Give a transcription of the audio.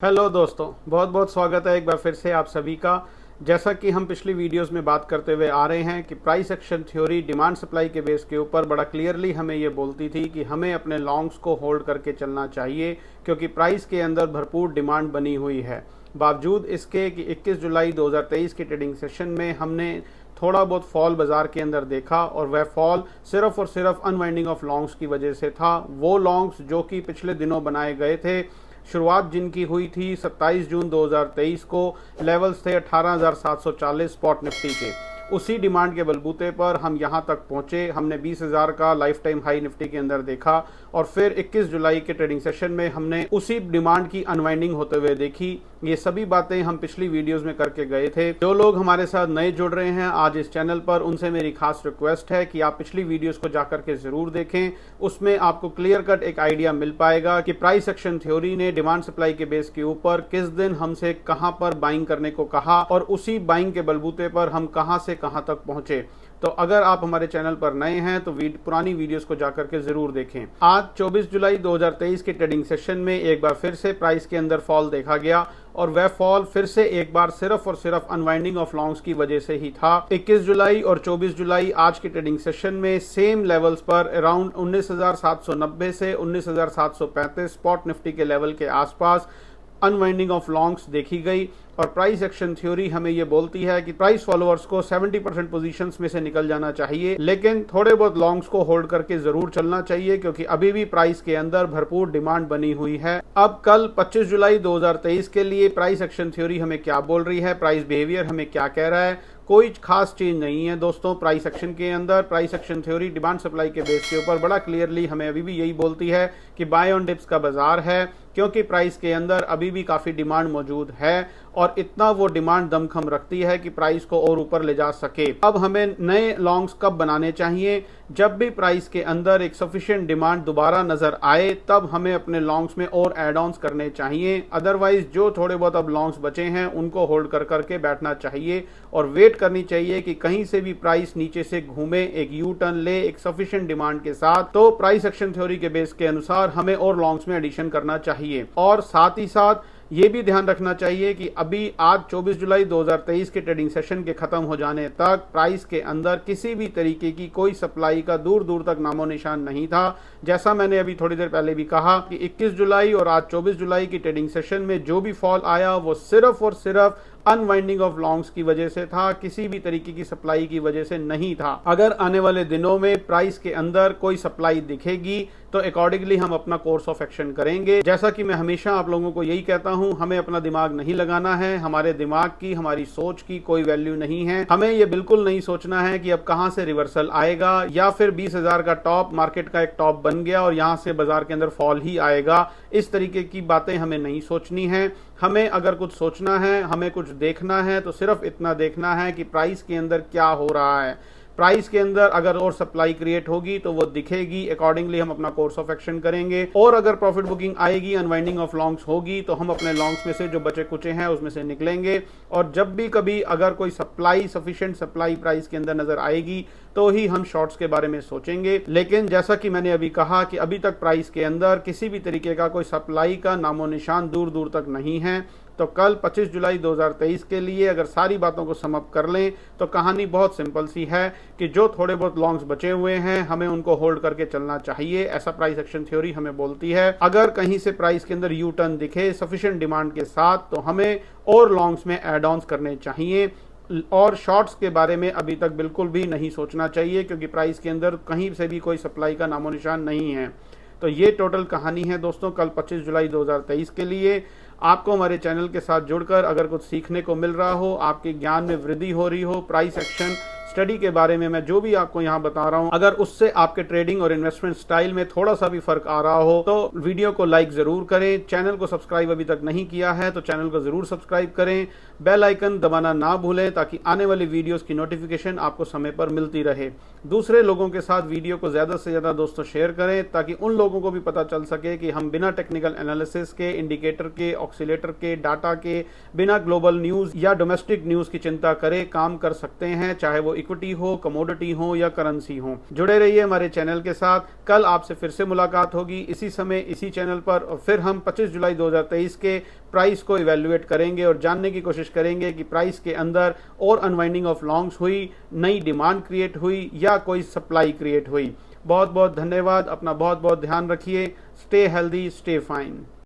Hello दोस्तों, बहुत बहुत स्वागत है एक बार फिर से आप सभी का। जैसा कि हम पिछली वीडियोस में बात करते हुए आ रहे हैं कि price action theory demand supply के बेस के ऊपर बड़ा क्लियरली हमें ये बोलती थी कि हमें अपने लॉन्ग्स को होल्ड करके चलना चाहिए, क्योंकि प्राइस के अंदर भरपूर डिमांड बनी हुई है। बावजूद इसके कि 21 जुलाई 2023 के ट्रेडिंग सेशन में हमने थोड़ा बहुत फॉल बाजार के अंदर देखा, और वह फॉल सिर्फ और सिर्फ अनवाइंडिंग ऑफ लॉन्ग्स की वजह से था। वो लॉन्ग्स जो कि पिछले दिनों बनाए गए थे, शुरुआत जिनकी हुई थी 27 जून 2023 को, लेवल्स थे 18,740 स्पॉट निफ्टी के। उसी डिमांड के बलबूते पर हम यहां तक पहुंचे। हमने 20,000 का लाइफ टाइम हाई निफ्टी के अंदर देखा, और फिर 21 जुलाई के ट्रेडिंग सेशन में हमने उसी डिमांड की अनवाइंडिंग होते हुए देखी। ये सभी बातें हम पिछली वीडियोस में करके गए थे। जो लोग हमारे साथ नए जुड़ रहे हैं आज इस चैनल पर, उनसे मेरी खास रिक्वेस्ट है कि आप पिछली वीडियोस को जाकर के जरूर देखें। उसमें आपको क्लियर कट एक आइडिया मिल पाएगा कि प्राइस एक्शन थ्योरी ने डिमांड सप्लाई के बेस के ऊपर किस दिन हमसे कहां पर बाइंग करने को कहा, और उसी बाइंग के बलबूते पर हम कहां से कहां तक पहुंचे। तो अगर आप हमारे चैनल पर नए हैं तो पुरानी वीडियोस को जाकर के जरूर देखें। आज 24 जुलाई 2023 के ट्रेडिंग सेशन में एक बार फिर से प्राइस के अंदर फॉल देखा गया, और वह फॉल फिर से एक बार सिर्फ और सिर्फ अनवाइंडिंग ऑफ लॉन्ग्स की वजह से ही था। 21 जुलाई और 24 जुलाई आज के ट्रेडिंग सेशन में सेम लेवल्स पर अराउंड 19,790 से 19,735 स्पॉट निफ्टी के लेवल के आसपास अनवाइंडिंग ऑफ लॉन्ग्स देखी गई। और प्राइस एक्शन थ्योरी हमें यह बोलती है कि प्राइस फॉलोअर्स को 70% पोजीशंस में से निकल जाना चाहिए, लेकिन थोड़े बहुत लॉन्ग्स को होल्ड करके जरूर चलना चाहिए, क्योंकि अभी भी प्राइस के अंदर भरपूर डिमांड बनी हुई है। अब कल 25 जुलाई 2023 के लिए प्राइस एक्शन थ्योरी हमें क्या बोल रही है, प्राइस बिहेवियर हमें क्या कह रहा है, कोई खास चेंज नहीं है दोस्तों। प्राइस एक्शन के अंदर price action theory demand supply के बेस के ऊपर बड़ा क्लियरली हमें अभी भी यही बोलती है कि बाय ऑन डिप्स का बाजार है, क्योंकि प्राइस के अंदर अभी भी काफी डिमांड मौजूद है, और इतना वो डिमांड दमखम रखती है कि प्राइस को और ऊपर ले जा सके। अब हमें नए लॉन्ग्स कब बनाने चाहिए? जब भी प्राइस के अंदर एक सफिशिएंट डिमांड दोबारा नजर आए, तब हमें अपने लॉन्ग्स में और एड ऑन्स करने चाहिए। अदरवाइज जो थोड़े बहुत अब लॉन्ग्स बचे हैं उनको होल्ड कर करके बैठना चाहिए, और वेट करनी चाहिए कि कहीं से भी प्राइस नीचे से घूमे, एक यू टर्न ले एक सफिशिएंट डिमांड के साथ। तो प्राइस एक्शन थ्योरी के बेस के अनुसार हमें और लॉन्ग्स में एडिशन करना चाहिए। और साथ ही साथ ये भी ध्यान रखना चाहिए कि अभी आज 24 जुलाई 2023 के ट्रेडिंग सेशन के खत्म हो जाने तक प्राइस के अंदर किसी भी तरीके की कोई सप्लाई का दूर दूर तक नामो निशान नहीं था। जैसा मैंने अभी थोड़ी देर पहले भी कहा कि 21 जुलाई और आज 24 जुलाई की ट्रेडिंग सेशन में जो भी फॉल आया वो सिर्फ और सिर्फ अनवाइंडिंग ऑफ लॉन्ग्स की वजह से था, किसी भी तरीके की सप्लाई की वजह से नहीं था। अगर आने वाले दिनों में प्राइस के अंदर कोई सप्लाई दिखेगी तो अकॉर्डिंगली हम अपना कोर्स ऑफ एक्शन करेंगे। जैसा कि मैं हमेशा आप लोगों को यही कहता हूं, हमें अपना दिमाग नहीं लगाना है। हमारे दिमाग की, हमारी सोच की कोई वैल्यू नहीं है। हमें ये बिल्कुल नहीं सोचना है कि अब कहां से रिवर्सल आएगा, या फिर 20,000 का टॉप मार्केट का एक टॉप बन गया और यहां से बाजार के अंदर फॉल ही आएगा। इस तरीके की बातें हमें नहीं सोचनी है। हमें अगर कुछ सोचना है, हमें कुछ देखना है, तो सिर्फ इतना देखना है कि प्राइस के अंदर क्या हो रहा है। प्राइस के अंदर अगर और सप्लाई क्रिएट होगी तो वो दिखेगी, अकॉर्डिंगली हम अपना कोर्स ऑफ एक्शन करेंगे। और अगर प्रॉफिट बुकिंग आएगी, अनवाइंडिंग ऑफ लॉन्ग्स होगी, तो हम अपने लॉन्ग्स में से जो बचे कुचे हैं उसमें से निकलेंगे। और जब भी कभी अगर कोई सप्लाई, सफिशिएंट सप्लाई प्राइस के अंदर नजर आएगी तो ही हम शॉर्ट्स के बारे में सोचेंगे। लेकिन जैसा कि मैंने अभी कहा कि अभी तक प्राइस के अंदर किसी भी तरीके का कोई सप्लाई का नामो निशान दूर दूर तक नहीं है। तो कल 25 जुलाई 2023 के लिए अगर सारी बातों को सम अप कर लें तो कहानी बहुत सिंपल सी है कि जो थोड़े बहुत लॉन्ग्स बचे हुए हैं हमें उनको होल्ड करके चलना चाहिए, ऐसा प्राइस एक्शन थ्योरी हमें बोलती है। अगर कहीं से प्राइस के अंदर यू टर्न दिखे सफिशिएंट डिमांड के साथ, तो हमें और लॉन्ग्स में एड ऑन्स करने चाहिए, और शॉर्ट्स के बारे में अभी तक बिल्कुल भी नहीं सोचना चाहिए, क्योंकि प्राइस के अंदर कहीं से भी कोई सप्लाई का नामो निशान नहीं है। तो ये टोटल कहानी है दोस्तों कल 25 जुलाई 2023 के लिए। आपको हमारे चैनल के साथ जुड़कर अगर कुछ सीखने को मिल रहा हो, आपके ज्ञान में वृद्धि हो रही हो, प्राइस एक्शन स्टडी के बारे में मैं जो भी आपको यहाँ बता रहा हूँ, अगर उससे आपके ट्रेडिंग और इन्वेस्टमेंट स्टाइल में थोड़ा सा भी फर्क आ रहा हो, तो वीडियो को लाइक जरूर करें। चैनल को सब्सक्राइब अभी तक नहीं किया है तो चैनल को जरूर सब्सक्राइब करें। बेल आइकन दबाना ना भूलें ताकि आने वाली वीडियोस की नोटिफिकेशन आपको समय पर मिलती रहे। दूसरे लोगों के साथ वीडियो को ज्यादा से ज्यादा दोस्तों शेयर करें, ताकि उन लोगों को भी पता चल सके कि हम बिना टेक्निकल एनालिसिस के, इंडिकेटर के, ऑक्सीलेटर के, डाटा के, बिना ग्लोबल न्यूज या डोमेस्टिक न्यूज की चिंता करे काम कर सकते हैं, चाहे वो इक्विटी हो, कमोडिटी हो या करेंसी हो। जुड़े रहिए हमारे चैनल के साथ। कल आपसे फिर से मुलाकात होगी इसी समय इसी चैनल पर, और फिर हम 25 जुलाई 2023 के प्राइस को इवेल्युएट करेंगे और जानने की कोशिश करेंगे कि प्राइस के अंदर और अनवाइंडिंग ऑफ लॉन्ग्स हुई, नई डिमांड क्रिएट हुई या कोई सप्लाई क्रिएट हुई। बहुत बहुत धन्यवाद। अपना बहुत बहुत ध्यान रखिए। Stay healthy, stay fine.